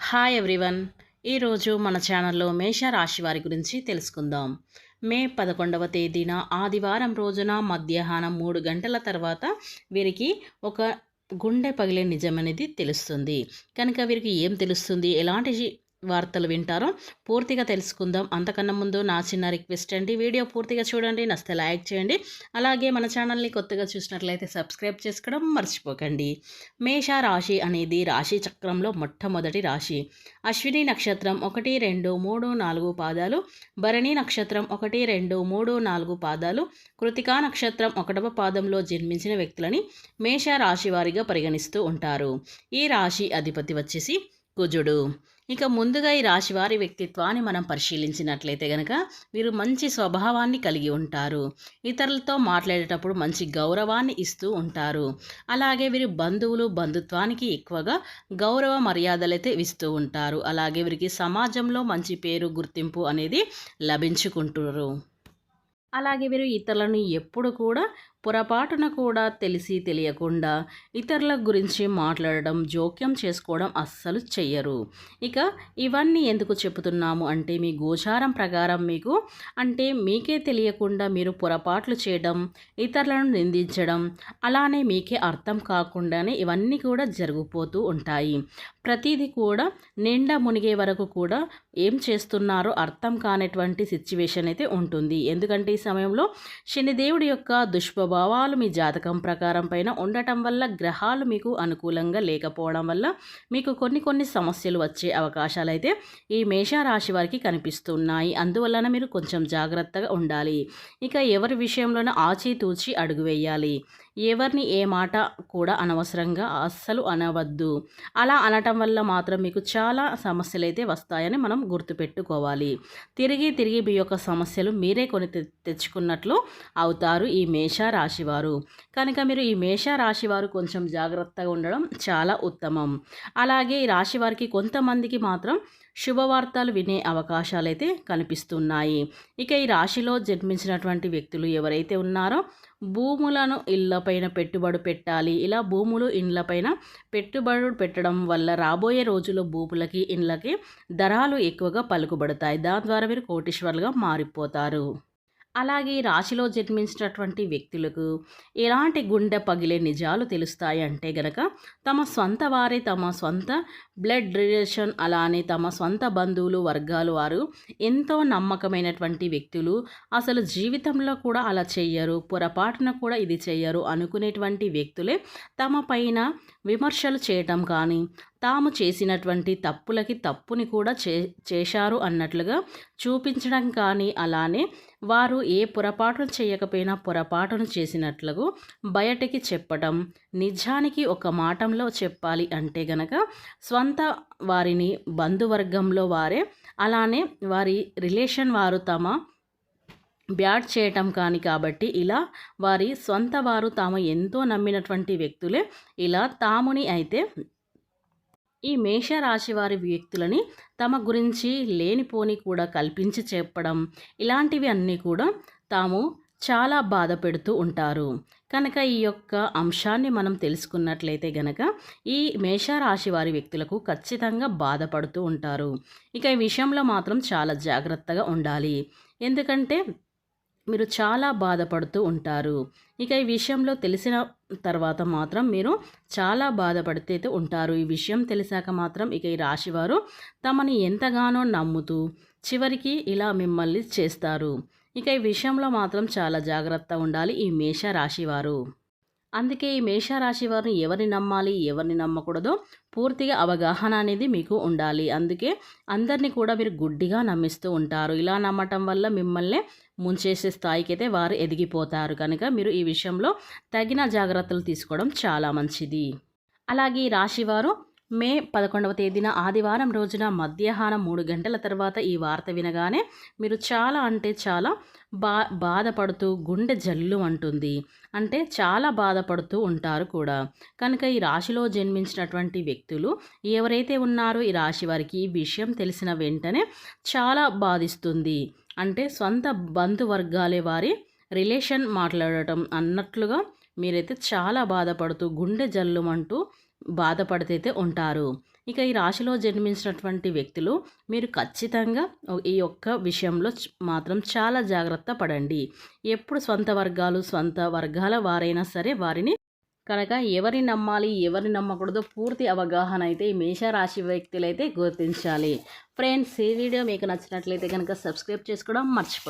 Hi everyone. ఈరోజు మన ఛానల్లో మేషరాశి వారి గురించి తెలుసుకుందాం. మే 11వ తేదీన ఆదివారం రోజున మధ్యాహ్నం 3 గంటల తర్వాత వీరికి ఒక గుండె పగిలే నిజమనేది తెలుస్తుంది. కనుక వీరికి ఏం తెలుస్తుంది, ఎలాంటి వార్తలు వింటారో పూర్తిగా తెలుసుకుందాం. అంతకన్నా ముందు నా చిన్న రిక్వెస్ట్ అండి, వీడియో పూర్తిగా చూడండి, నచ్చితే లైక్ చేయండి. అలాగే మన ఛానల్ని కొత్తగా చూసినట్లయితే సబ్స్క్రైబ్ చేసుకోవడం మర్చిపోకండి. మేష రాశి అనేది రాశి చక్రంలో మొట్టమొదటి రాశి. అశ్విని నక్షత్రం 1, 2, 3, 4 పాదాలు, భరణి నక్షత్రం 1, 2, 3, 4 పాదాలు, కృతికా నక్షత్రం 1వ పాదంలో జన్మించిన వ్యక్తులని మేష రాశి వారిగా పరిగణిస్తూ ఉంటారు. ఈ రాశి అధిపతి వచ్చేసి కుజుడు. ఇక ముందుగా ఈ రాశివారి వ్యక్తిత్వాన్ని మనం పరిశీలించినట్లయితే గనక వీరు మంచి స్వభావాన్ని కలిగి ఉంటారు. ఇతరులతో మాట్లాడేటప్పుడు మంచి గౌరవాన్ని ఇస్తూ ఉంటారు. అలాగే వీరి బంధుత్వానికి ఎక్కువగా గౌరవ మర్యాదలైతే ఇస్తూ ఉంటారు. అలాగే వీరికి సమాజంలో మంచి పేరు, గుర్తింపు అనేది లభించుకుంటారు. అలాగే వీరు ఇతరులను ఎప్పుడు కూడా పొరపాటున కూడా తెలిసి తెలియకుండా ఇతరుల గురించి మాట్లాడడం, జోక్యం చేసుకోవడం అస్సలు చెయ్యరు. ఇక ఇవన్నీ ఎందుకు చెబుతున్నాము అంటే, మీ గోచారం ప్రకారం మీకు అంటే మీకే తెలియకుండా మీరు పొరపాట్లు చేయడం, ఇతరులను నిందించడం, అలానే మీకే అర్థం కాకుండానే ఇవన్నీ కూడా జరిగిపోతూ ఉంటాయి. ప్రతిదీ కూడా నిండా మునిగే వరకు కూడా ఏం చేస్తున్నారో అర్థం కానటువంటి సిచ్యువేషన్ అయితే ఉంటుంది. ఎందుకంటే ఈ సమయంలో శనిదేవుడి యొక్క దుష్ప్రభావాలు మీ జాతకం ప్రకారం పైన ఉండటం వల్ల, గ్రహాలు మీకు అనుకూలంగా లేకపోవడం వల్ల మీకు కొన్ని సమస్యలు వచ్చే అవకాశాలు అయితే ఈ మేషరాశి వారికి కనిపిస్తున్నాయి. అందువలన మీరు కొంచెం జాగ్రత్తగా ఉండాలి. ఇక ఎవరి విషయంలోనూ ఆచితూచి అడుగు వేయాలి. ఎవరిని ఏ మాట కూడా అనవసరంగా అస్సలు అనవద్దు. అలా అనటం వల్ల మాత్రం మీకు చాలా సమస్యలు అయితే వస్తాయని మనం గుర్తుపెట్టుకోవాలి. తిరిగి మీ యొక్క సమస్యలు మీరే కొని తెచ్చుకున్నట్లు అవుతారు ఈ మేష రాశివారు. కనుక మీరు ఈ మేష రాశివారు కొంచెం జాగ్రత్తగా ఉండడం చాలా ఉత్తమం. అలాగే ఈ రాశి వారికి కొంతమందికి మాత్రం శుభవార్తలు వినే అవకాశాలైతే కనిపిస్తున్నాయి. ఇక ఈ రాశిలో జన్మించినటువంటి వ్యక్తులు ఎవరైతే ఉన్నారో భూములను ఇళ్లపైన పెట్టుబడి పెట్టాలి. ఇలా భూములు ఇండ్లపైన పెట్టుబడులు పెట్టడం వల్ల రాబోయే రోజుల్లో భూములకి, ఇండ్లకి ధరలు ఎక్కువగా పలుకుబడతాయి. దాని ద్వారా మీరు కోటీశ్వరులుగా మారిపోతారు. అలాగే ఈ రాశిలో జన్మించినటువంటి వ్యక్తులకు ఎలాంటి గుండె పగిలే నిజాలు తెలుస్తాయి అంటే గనక, తమ సొంత వారి, తమ సొంత బ్లడ్ రిలేషన్, అలానే తమ సొంత బంధువులు, వర్గాలు వారు ఎంతో నమ్మకమైనటువంటి వ్యక్తులు అసలు జీవితంలో కూడా అలా చెయ్యరు, పొరపాటున కూడా ఇది చెయ్యరు అనుకునేటువంటి వ్యక్తులే తమ పైన విమర్శలు చేయటం కానీ, తాము చేసినటువంటి తప్పుని కూడా చేశారు అన్నట్లుగా చూపించడం కానీ, అలానే వారు ఏ పొరపాటును చేయకపోయినా పొరపాటును చేసినట్లుగా బయటికి చెప్పటం. నిజానికి ఒక మాటంలో చెప్పాలి అంటే గనక, స్వంత వారిని బంధువర్గంలో వారే, అలానే వారి రిలేషన్ వారు తమ బ్యాడ్ చేయటం కానీ, కాబట్టి ఇలా వారి సొంత వారు తాము ఎంతో నమ్మినటువంటి వ్యక్తులే ఇలా తాముని అయితే ఈ మేషరాశి వారి వ్యక్తులని తమ గురించి లేనిపోని కూడా కల్పించి చెప్పడం, ఇలాంటివి అన్నీ కూడా తాము చాలా బాధ పెడుతూ ఉంటారు. కనుక ఈ యొక్క అంశాన్ని మనం తెలుసుకున్నట్లయితే గనక ఈ మేషరాశి వారి వ్యక్తులకు ఖచ్చితంగా బాధపడుతూ ఉంటారు. ఇక ఈ విషయంలో మాత్రం చాలా జాగ్రత్తగా ఉండాలి. ఎందుకంటే మీరు చాలా బాధపడుతూ ఉంటారు. ఇక ఈ విషయంలో తెలిసిన తర్వాత మాత్రం మీరు చాలా బాధపడితే ఉంటారు. ఈ విషయం తెలిసాక మాత్రం ఇక ఈ రాశివారు తమని ఎంతగానో నమ్ముతూ చివరికి ఇలా మిమ్మల్ని చేస్తారు. ఇక ఈ విషయంలో మాత్రం చాలా జాగ్రత్త ఉండాలి ఈ మేష రాశివారు. అందుకే ఈ మేషరాశి వారిని ఎవరిని నమ్మాలి, ఎవరిని నమ్మకూడదో పూర్తిగా అవగాహన అనేది మీకు ఉండాలి. అందుకే అందరినీ కూడా మీరు గుడ్డిగా నమ్మిస్తూ ఉంటారు. ఇలా నమ్మటం వల్ల మిమ్మల్ని ముంచేసే స్థాయికి అయితే వారు ఎదిగిపోతారు. కనుక మీరు ఈ విషయంలో తగిన జాగ్రత్తలు తీసుకోవడం చాలా మంచిది. అలాగే ఈ రాశివారు మే 11వ తేదీన ఆదివారం రోజున మధ్యాహ్నం 3 గంటల తర్వాత ఈ వార్త వినగానే మీరు చాలా అంటే చాలా బాధపడుతూ గుండె జల్లు అంటుంది. అంటే చాలా బాధపడుతూ ఉంటారు కూడా. కనుక ఈ రాశిలో జన్మించినటువంటి వ్యక్తులు ఎవరైతే ఉన్నారో ఈ రాశి వారికి ఈ విషయం తెలిసిన వెంటనే చాలా బాధిస్తుంది. అంటే సొంత బంధువర్గాలే వారి రిలేషన్ మాట్లాడటం అన్నట్లుగా మీరైతే చాలా బాధపడుతూ గుండె జల్లుమంటూ బాధపడితే ఉంటారు. ఇక ఈ రాశిలో జన్మించినటువంటి వ్యక్తులు మీరు ఖచ్చితంగా ఈ యొక్క విషయంలో మాత్రం చాలా జాగ్రత్త పడండి. ఎప్పుడు సొంత వర్గాల వారైనా సరే వారిని కనుక ఎవరిని నమ్మాలి, ఎవరిని నమ్మకూడదో పూర్తి అవగాహన అయితే ఈ మేషరాశి వ్యక్తులైతే గుర్తించాలి. ఫ్రెండ్స్, ఈ వీడియో మీకు నచ్చినట్లయితే కనుక సబ్స్క్రైబ్ చేసుకోవడం మర్చిపోండి.